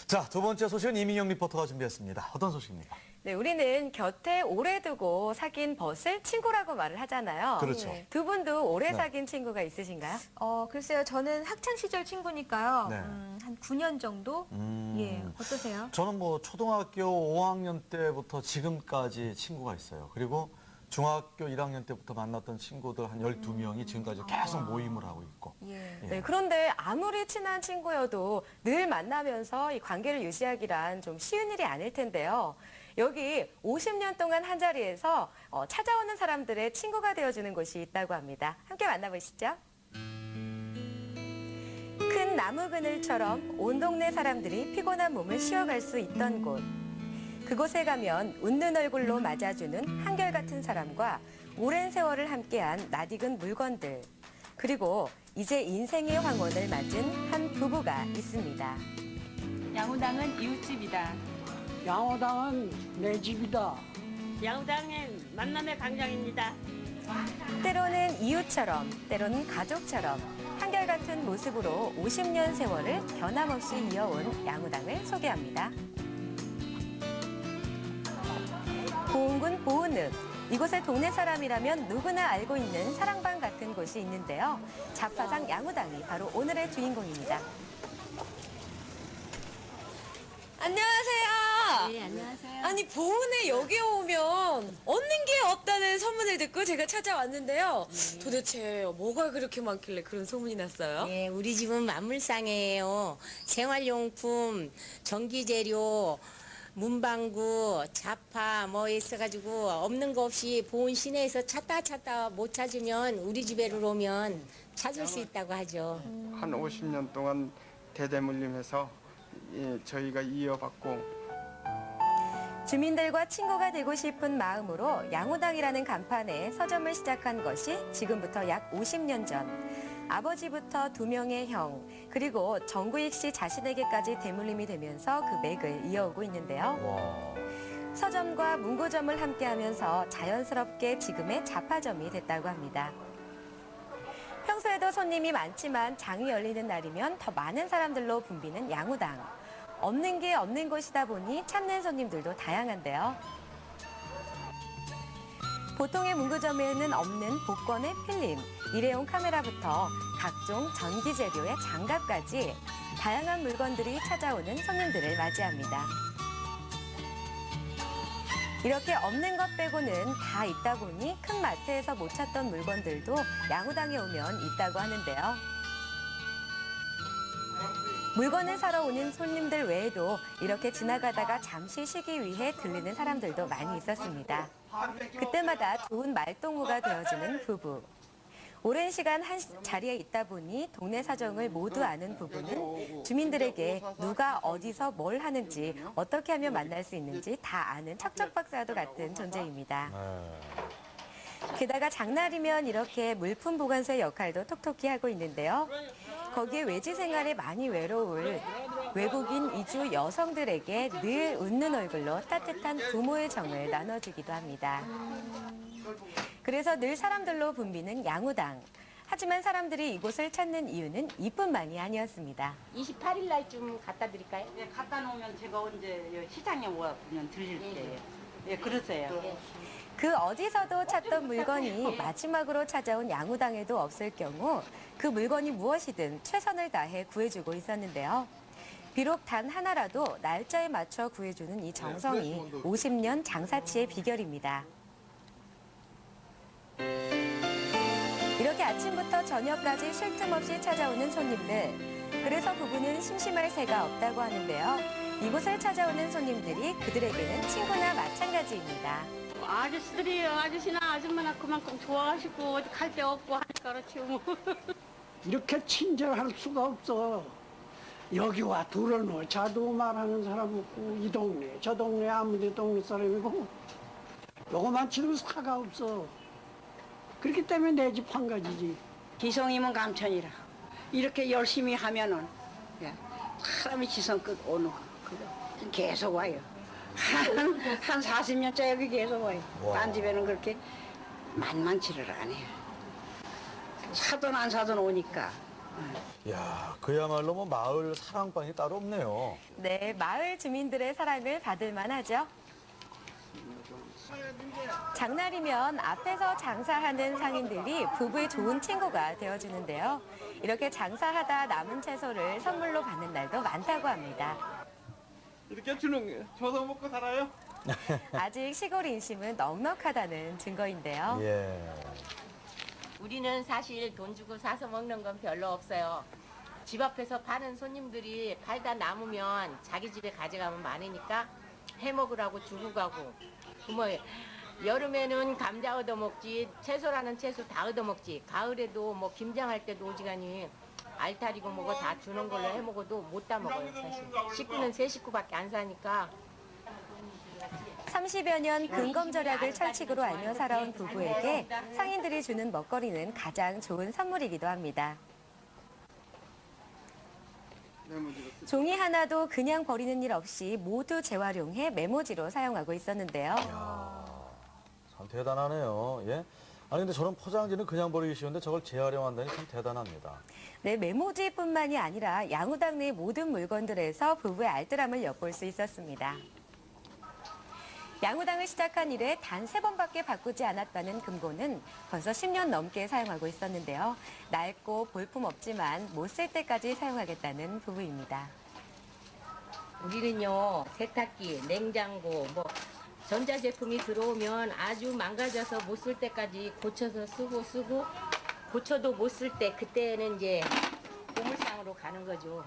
자, 두 번째 소식은 이민영 리포터가 준비했습니다. 어떤 소식입니까? 네, 우리는 곁에 오래 두고 사귄 벗을 친구라고 말을 하잖아요. 그렇죠. 두 분도 오래 네. 사귄 친구가 있으신가요? 글쎄요. 저는 학창시절 친구니까요. 네. 한 9년 정도? 예, 어떠세요? 저는 뭐 초등학교 5학년 때부터 지금까지 친구가 있어요. 그리고 중학교 1학년 때부터 만났던 친구들 한 12명이 지금까지 계속 모임을 하고 있고. 예. 예. 네, 그런데 아무리 친한 친구여도 늘 만나면서 이 관계를 유지하기란 좀 쉬운 일이 아닐 텐데요. 여기 50년 동안 한 자리에서 찾아오는 사람들의 친구가 되어주는 곳이 있다고 합니다. 함께 만나보시죠. 큰 나무 그늘처럼 온 동네 사람들이 피곤한 몸을 쉬어갈 수 있던 곳. 그곳에 가면 웃는 얼굴로 맞아주는 한결같은 사람과 오랜 세월을 함께한 낯익은 물건들. 그리고 이제 인생의 황혼을 맞은 한 부부가 있습니다. 양우당은 이웃집이다. 양호당은 내 집이다. 양우당은 만남의 광장입니다. 때로는 이웃처럼, 때로는 가족처럼 한결같은 모습으로 50년 세월을 변함없이 이어온 양우당을 소개합니다. 보은군 보은읍. 이곳의 동네 사람이라면 누구나 알고 있는 사랑방 같은 곳이 있는데요. 자파상 양우당이 바로 오늘의 주인공입니다. 안녕하세요. 네, 안녕하세요. 아니 보은에 여기 오면 얻는 게 없다는 소문을 듣고 제가 찾아왔는데요. 도대체 뭐가 그렇게 많길래 그런 소문이 났어요? 네, 우리 집은 만물상이에요. 생활용품, 전기재료, 문방구, 자파 뭐 있어가지고 없는 거 없이 보은 시내에서 찾다 못 찾으면 우리 집에로 오면 찾을 수 있다고 하죠. 한 50년 동안 대대물림해서 저희가 이어받고 주민들과 친구가 되고 싶은 마음으로 양우당이라는 간판에 서점을 시작한 것이 지금부터 약 50년 전. 아버지부터 두 명의 형, 그리고 정구익 씨 자신에게까지 대물림이 되면서 그 맥을 이어오고 있는데요. 와. 서점과 문고점을 함께하면서 자연스럽게 지금의 자파점이 됐다고 합니다. 평소에도 손님이 많지만 장이 열리는 날이면 더 많은 사람들로 붐비는 양우당. 없는 게 없는 곳이다 보니 찾는 손님들도 다양한데요. 보통의 문구점에는 없는 복권의 필름, 일회용 카메라부터 각종 전기 재료의 장갑까지 다양한 물건들이 찾아오는 손님들을 맞이합니다. 이렇게 없는 것 빼고는 다 있다 보니 큰 마트에서 못 찾던 물건들도 양우당에 오면 있다고 하는데요. 물건을 사러 오는 손님들 외에도 이렇게 지나가다가 잠시 쉬기 위해 들르는 사람들도 많이 있었습니다. 그때마다 좋은 말동무가 되어주는 부부. 오랜 시간 한 자리에 있다 보니 동네 사정을 모두 아는 부부는 주민들에게 누가 어디서 뭘 하는지 어떻게 하면 만날 수 있는지 다 아는 척척박사도 같은 존재입니다. 게다가 장날이면 이렇게 물품 보관소의 역할도 톡톡히 하고 있는데요. 거기에 외지 생활에 많이 외로울 외국인 이주 여성들에게 늘 웃는 얼굴로 따뜻한 부모의 정을 나눠주기도 합니다. 그래서 늘 사람들로 붐비는 양우당. 하지만 사람들이 이곳을 찾는 이유는 이뿐만이 아니었습니다. 28일 날쯤 갖다 드릴까요? 네, 갖다 놓으면 제가 언제 시장에 오면 드릴게요. 예, 그러세요. 그 어디서도 찾던 물건이 마지막으로 찾아온 양우당에도 없을 경우 그 물건이 무엇이든 최선을 다해 구해주고 있었는데요. 비록 단 하나라도 날짜에 맞춰 구해주는 이 정성이 50년 장사치의 비결입니다. 이렇게 아침부터 저녁까지 쉴 틈 없이 찾아오는 손님들. 그래서 부부는 심심할 새가 없다고 하는데요. 이곳을 찾아오는 손님들이 그들에게는 친구나 마찬가지입니다. 아저씨들이 아저씨나 아줌마나 그만큼 좋아하시고 어디 갈 데 없고 하니까 그렇지 뭐. 이렇게 친절할 수가 없어. 여기 와 들어놓자도 말하는 사람 없고 이 동네 저 동네 아무데 동네 사람이고 요거만 치면 사가 없어. 그렇기 때문에 내 집 한 가지지. 기성이면 감천이라. 이렇게 열심히 하면은 사람이 지성 끝 오는 거. 그거 계속 와요. 한 40년째 여기 계속 와요. 딴 집에는 그렇게 만만치를 안 해요. 사돈 안 사돈 오니까 야, 그야말로 뭐 마을 사랑방이 따로 없네요. 네, 마을 주민들의 사랑을 받을 만하죠. 장날이면 앞에서 장사하는 상인들이 부부의 좋은 친구가 되어주는데요. 이렇게 장사하다 남은 채소를 선물로 받는 날도 많다고 합니다. 이렇게 주는 거예요. 줘서 먹고 살아요. 아직 시골 인심은 넉넉하다는 증거인데요. 예. 우리는 사실 돈 주고 사서 먹는 건 별로 없어요. 집 앞에서 파는 손님들이 팔다 남으면 자기 집에 가져가면 많으니까 해 먹으라고 주고 가고. 뭐 여름에는 감자 얻어 먹지, 채소라는 채소 다 얻어 먹지. 가을에도 뭐 김장할 때도 오지간히 알타리고 뭐고 다 주는 걸로 해 먹어도 못 다 먹어요, 사실. 식구는 3식구밖에 안 사니까. 30여 년 근검절약을 철칙으로 알며 살아온 부부에게 상인들이 주는 먹거리는 가장 좋은 선물이기도 합니다. 종이 하나도 그냥 버리는 일 없이 모두 재활용해 메모지로 사용하고 있었는데요. 참 대단하네요. 예. 아니 근데 저런 포장지는 그냥 버리기 쉬운데 저걸 재활용한다니 참 대단합니다. 네, 메모지뿐만이 아니라 양우당 내 모든 물건들에서 부부의 알뜰함을 엿볼 수 있었습니다. 양우당을 시작한 이래 단 3번밖에 바꾸지 않았다는 금고는 벌써 10년 넘게 사용하고 있었는데요. 낡고 볼품 없지만 못 쓸 때까지 사용하겠다는 부부입니다. 우리는요, 세탁기, 냉장고, 뭐 전자제품이 들어오면 아주 망가져서 못 쓸 때까지 고쳐서 쓰고 고쳐도 못 쓸 때 그때는 이제 보물상으로 가는 거죠.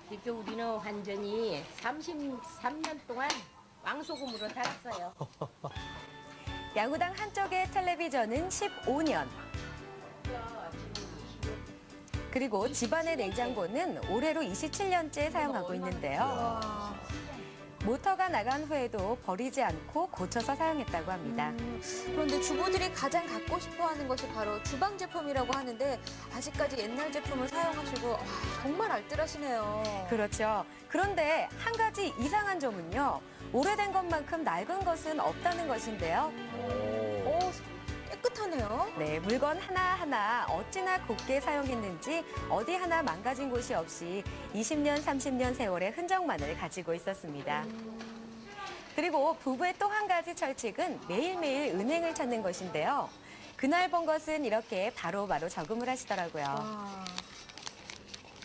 이렇게 우리는 완전히 33년 동안 왕소금으로 살았어요. 양우당 한쪽의 텔레비전은 15년. 그리고 집안의 냉장고는 올해로 27년째 사용하고 있는데요. 모터가 나간 후에도 버리지 않고 고쳐서 사용했다고 합니다. 그런데 주부들이 가장 갖고 싶어하는 것이 바로 주방 제품이라고 하는데 아직까지 옛날 제품을 사용하시고 와, 정말 알뜰하시네요. 그렇죠. 그런데 한 가지 이상한 점은요. 오래된 것만큼 낡은 것은 없다는 것인데요. 오, 깨끗하네요. 네, 물건 하나하나 어찌나 곱게 사용했는지 어디 하나 망가진 곳이 없이 20년, 30년 세월의 흔적만을 가지고 있었습니다. 그리고 부부의 또 한 가지 철칙은 매일매일 은행을 찾는 것인데요. 그날 번 것은 이렇게 바로바로 저금을 하시더라고요. 와.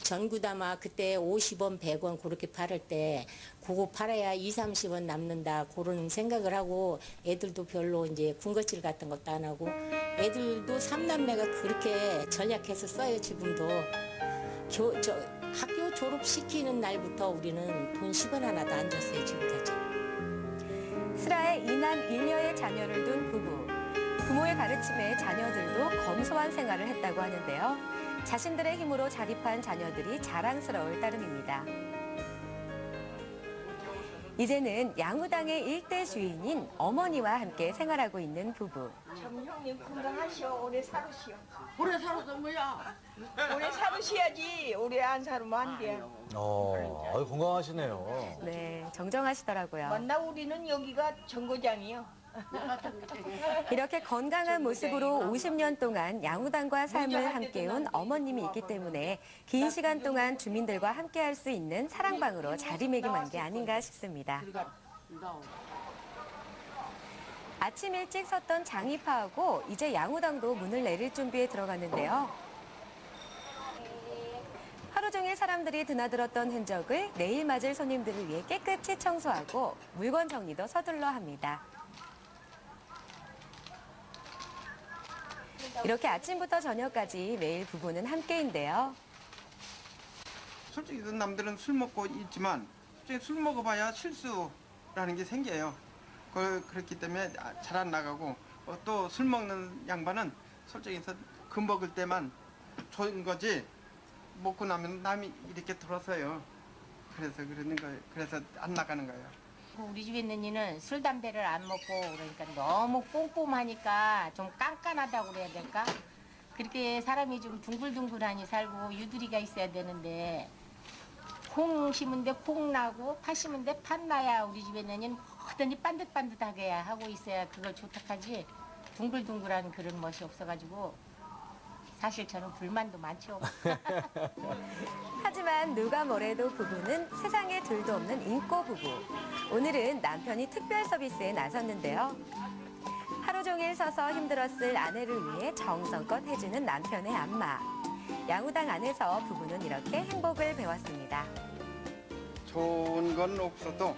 전구담아 그때 50원, 100원 그렇게 팔을 때 그거 팔아야 2, 30원 남는다 그런 생각을 하고 애들도 별로 이제 군것질 같은 것도 안 하고 애들도 3남매가 그렇게 전략해서 써요 지금도. 학교 졸업시키는 날부터 우리는 돈 10원 하나도 안 줬어요 지금까지. 슬하에 2남 1녀의 자녀를 둔 부부. 부모의 가르침에 자녀들도 검소한 생활을 했다고 하는데요. 자신들의 힘으로 자립한 자녀들이 자랑스러울 따름입니다. 이제는 양우당의 일대 주인인 어머니와 함께 생활하고 있는 부부. 형님 건강하시오. 오래 살으시오. 오래 살아서 뭐야? 오래 살으셔야지. 오래 안 살으면 안 돼. 아유, 건강하시네요. 네, 정정하시더라고요. 만나 우리는 여기가 정거장이요. 이렇게 건강한 모습으로 50년 동안 양우당과 삶을 함께해온 어머님이 있기 때문에 긴 시간 동안 주민들과 함께할 수 있는 사랑방으로 자리매김한 게 아닌가 싶습니다. 아침 일찍 섰던 장이 파하고 이제 양우당도 문을 내릴 준비에 들어갔는데요. 하루 종일 사람들이 드나들었던 흔적을 내일 맞을 손님들을 위해 깨끗이 청소하고 물건 정리도 서둘러 합니다. 이렇게 아침부터 저녁까지 매일 부부는 함께인데요. 솔직히 남들은 술 먹고 있지만 솔직히 술 먹어봐야 실수라는 게 생겨요. 그렇기 때문에 잘 안 나가고 또 술 먹는 양반은 솔직히 해서 그 먹을 때만 좋은 거지 먹고 나면 남이 이렇게 들어서요. 그래서 그러는 거예요. 그래서 안 나가는 거예요. 우리 집에 있는 이는 술, 담배를 안 먹고 그러니까 너무 꼼꼼하니까 좀 깐깐하다고 그래야 될까? 그렇게 사람이 좀 둥글둥글하니 살고 유두리가 있어야 되는데 콩 심은데 콩 나고 팥 심은데 팥 나야 우리 집에 있는 이는 뭐든지 반듯반듯하게 하고 있어야 그걸 좋다하지 둥글둥글한 그런 멋이 없어가지고 사실 저는 불만도 많죠. 하지만 누가 뭐래도 부부는 세상에 둘도 없는 인꼬 부부. 오늘은 남편이 특별 서비스에 나섰는데요. 하루 종일 서서 힘들었을 아내를 위해 정성껏 해주는 남편의 안마. 양우당 안에서 부부는 이렇게 행복을 배웠습니다. 좋은 건 없어도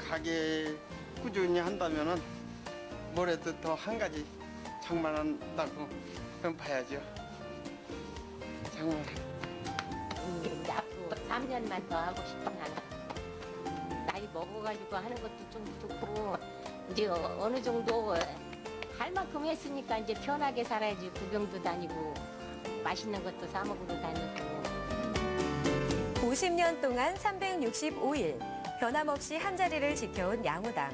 가게 꾸준히 한다면은 뭐래도 더 한 가지 장만한다고 봐야죠. 장만. 이제 앞으로 3년만 더 하고 싶어 나는. 나이 먹어가지고 하는 것도 좀 좋고 이제 어느 정도 할 만큼 했으니까 이제 편하게 살아야지. 구경도 다니고 맛있는 것도 사 먹으러 다니고. 50년 동안 365일 변함없이 한자리를 지켜온 양우당.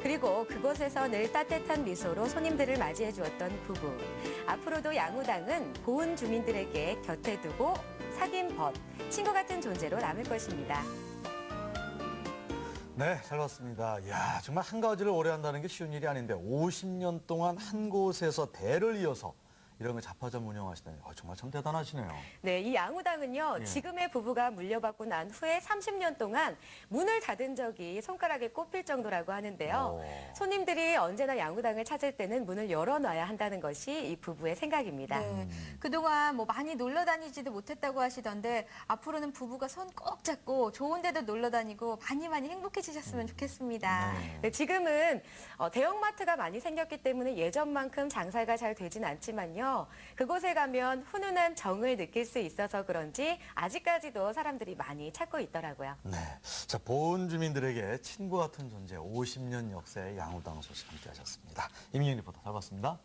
그리고 그곳에서 늘 따뜻한 미소로 손님들을 맞이해 주었던 부부. 앞으로도 양우당은 보은 주민들에게 곁에 두고 사귄 벗, 친구 같은 존재로 남을 것입니다. 네, 잘 봤습니다. 이야, 정말 한 가지를 오래 한다는 게 쉬운 일이 아닌데 50년 동안 한 곳에서 대를 이어서 이런 걸 잡화점 운영하시다니 정말 참 대단하시네요. 네, 이 양우당은요, 예. 지금의 부부가 물려받고 난 후에 30년 동안 문을 닫은 적이 손가락에 꼽힐 정도라고 하는데요. 손님들이 언제나 양우당을 찾을 때는 문을 열어놔야 한다는 것이 이 부부의 생각입니다. 네. 그동안 뭐 많이 놀러 다니지도 못했다고 하시던데 앞으로는 부부가 손 꼭 잡고 좋은 데도 놀러 다니고 많이 행복해지셨으면 좋겠습니다. 네, 지금은 대형마트가 많이 생겼기 때문에 예전만큼 장사가 잘 되진 않지만요. 그곳에 가면 훈훈한 정을 느낄 수 있어서 그런지 아직까지도 사람들이 많이 찾고 있더라고요. 네, 자, 보은 주민들에게 친구 같은 존재 50년 역사의 양우당 소식 함께 하셨습니다. 이민영 리포터 잘 봤습니다.